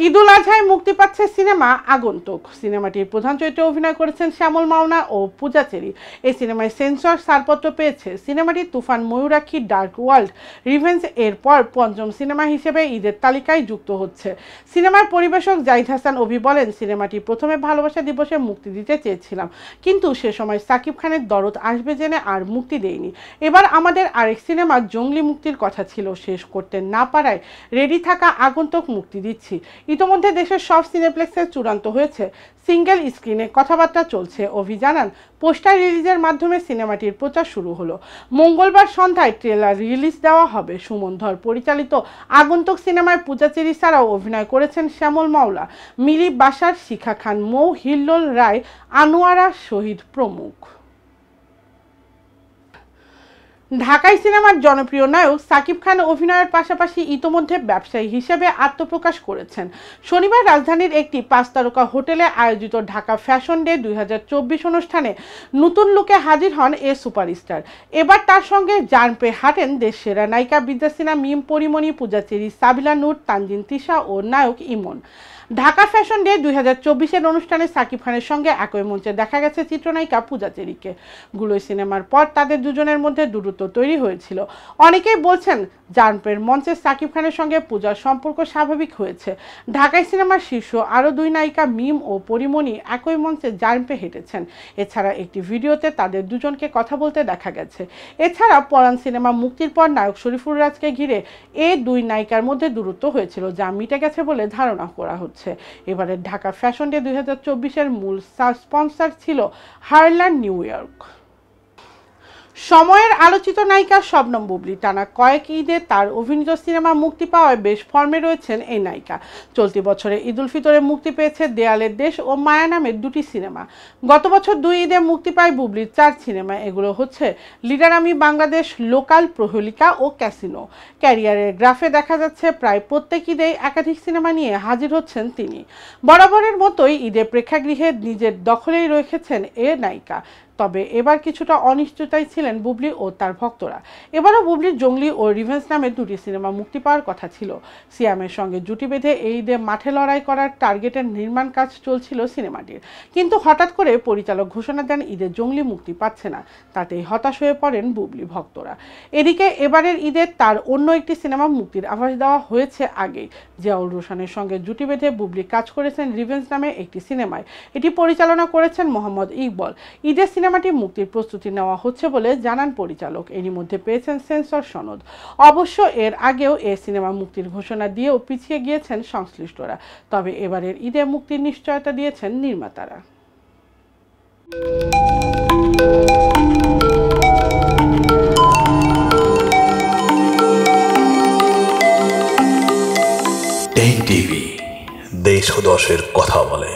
ঈদুল আজহায় মুক্তি পাচ্ছে সিনেমা আগন্তুক। সিনেমাটির প্রধান চরিত্রে অভিনয় করেছেন শ্যামল মাওনা ও পূজা চেরি। এই সিনেমায় সেন্সর ছাড়পত্র পেয়েছে। সিনেমাটি তুফান, ময়ূরাক্ষী, ডার্ক ওয়ার্ল্ড, রিভেঞ্জ এর পর পঞ্চম সিনেমা হিসেবে ঈদের তালিকায় যুক্ত হচ্ছে। সিনেমার পরিবেশক জাহিদ হাসান অভি বলেন, সিনেমাটি প্রথমে ভালোবাসা দিবসে মুক্তি দিতে চেয়েছিলাম, কিন্তু সে সময় সাকিব খানের দরদ আসবে জেনে আর মুক্তি দেয়নি। এবার আমাদের আরেক সিনেমা জঙ্গলি মুক্তির কথা ছিল, শেষ করতে না পারায় রেডি থাকা আগন্তুক মুক্তি দিচ্ছি। ইতোমধ্যে দেশের সব সিনেপ্লেক্সে চূড়ান্ত হয়েছে, সিঙ্গেল স্ক্রিনে কথাবার্তা চলছে। অভি জানান, পোস্টার রিলিজের মাধ্যমে সিনেমাটির প্রচার শুরু হলো। মঙ্গলবার সন্ধ্যায় ট্রেলার রিলিজ দেওয়া হবে। সুমন ধর পরিচালিত আগন্তুক সিনেমায় পূজা চেরি ছাড়াও অভিনয় করেছেন শ্যামল মাওলা, মিলি বাশার, শিখা খান, মৌ, হিল্লোল রায়, আনোয়ারা শহীদ প্রমুখ। ঢাকাই সিনেমার জনপ্রিয় নায়ক সাকিব খান অভিনয়ের পাশাপাশি ইতোমধ্যে ব্যবসায়ী হিসেবে আত্মপ্রকাশ করেছেন। শনিবার রাজধানীর একটি 5 তারকা হোটেলে আয়োজিত ঢাকা ফ্যাশন ডে 2024 অনুষ্ঠানে নতুন লুকে হাজির হন এ সুপারস্টার। এবার তার সঙ্গে জান পেয়ে হাঁটেন দেশ সেরা নায়িকা বিদ্যাসিনা, মিম, পরিমণি, পূজা চেরি, সাবিলা নূর, তানজিন তিশা ও নায়ক ইমন। ঢাকা ফ্যাশন ডে 2024 অনুষ্ঠানে সাকিব খানের সঙ্গে একই মঞ্চে দেখা গেছে চিত্রনায়িকা পূজা চেরিকে। গুলোই সিনেমার পর তাদের দুজনের মধ্যে দূরত্ব তৈরি হয়েছিল। অনেকেই বলছেন, জানপের মঞ্চে সাকিব খানের সঙ্গে পূজার সম্পর্ক স্বাভাবিক হয়েছে। ঢাকাই সিনেমার শীর্ষ আরও দুই নায়িকা মিম ও পরিমণি একই মঞ্চে জানপে হেঁটেছেন। এছাড়া একটি ভিডিওতে তাদের দুজনকে কথা বলতে দেখা গেছে। এছাড়া পরাণ সিনেমা মুক্তির পর নায়ক শরীফুর রাজকে ঘিরে এই দুই নায়িকার মধ্যে দূরত্ব হয়েছিল, যা মিটে গেছে বলে ধারণা করা হচ্ছে। এবারের ঢাকা ফ্যাশন ডে 2024 মূল স্পন্সর ছিল হারল্যান্ড নিউ ইয়র্ক। সময়ের আলোচিত নায়িকা শবনম বুবলী টানা কয়েক ঈদে তার অভিনীত সিনেমা মুক্তি পাওয়ায় বেশ ফর্মে রয়েছেন এই নায়িকা। চলতি বছরে ঈদুল ফিতরে মুক্তি পেয়েছে দেয়ালের দেশ ও মায়া নামের দুটি সিনেমা। গত বছর 2 ঈদে মুক্তি পায় বুবলির 4 সিনেমা। এগুলো হচ্ছে লিডার আমি বাংলাদেশ, লোকাল, প্রহেলিকা ও ক্যাসিনো। ক্যারিয়ারের গ্রাফে দেখা যাচ্ছে প্রায় প্রত্যেক ঈদেই একাধিক সিনেমা নিয়ে হাজির হচ্ছেন তিনি। বরাবরের মতোই ঈদে প্রেক্ষাগৃহে নিজের দখলেই রেখেছেন এ নায়িকা। তবে এবার কিছুটা অনিশ্চয়তায় ছিলেন বুবলি ও তার ভক্তরা। এবারও বুবলির জঙ্গলি ও রিভেঞ্জ নামে দুটি সিনেমা মুক্তি পাওয়ার কথা ছিল। সিয়ামের সঙ্গে জুটি বেঁধে এই ঈদে মাঠে লড়াই করার টার্গেটের নির্মাণ কাজ চলছিল সিনেমাটির, কিন্তু হঠাৎ করে পরিচালক ঘোষণা দেন ঈদে জঙ্গলি মুক্তি পাচ্ছে না। তাতেই হতাশ হয়ে পড়েন বুবলি ভক্তরা। এদিকে এবারের ঈদে তার অন্য একটি সিনেমা মুক্তির আভাস দেওয়া হয়েছে আগেই। জিয়াউল রোশনের সঙ্গে জুটি বেঁধে বুবলি কাজ করেছেন রিভেঞ্জ নামে একটি সিনেমায়। এটি পরিচালনা করেছেন মোহাম্মদ ইকবল। ঈদের সিনেমাটি মুক্তির প্রস্তুতি নেওয়া হচ্ছে বলে জানান পরিচালক। এরই মধ্যে পেয়েছেন সেন্সর সনদ। অবশ্য এর আগেও এ সিনেমা মুক্তির ঘোষণা দিয়েও পিছিয়ে গিয়েছেন সংশ্লিষ্টরা। তবে এবারের ঈদে মুক্তির নিশ্চয়তা দিয়েছেন নির্মাতারা। টেন টিভি, দেশ ও দশের কথা বলে।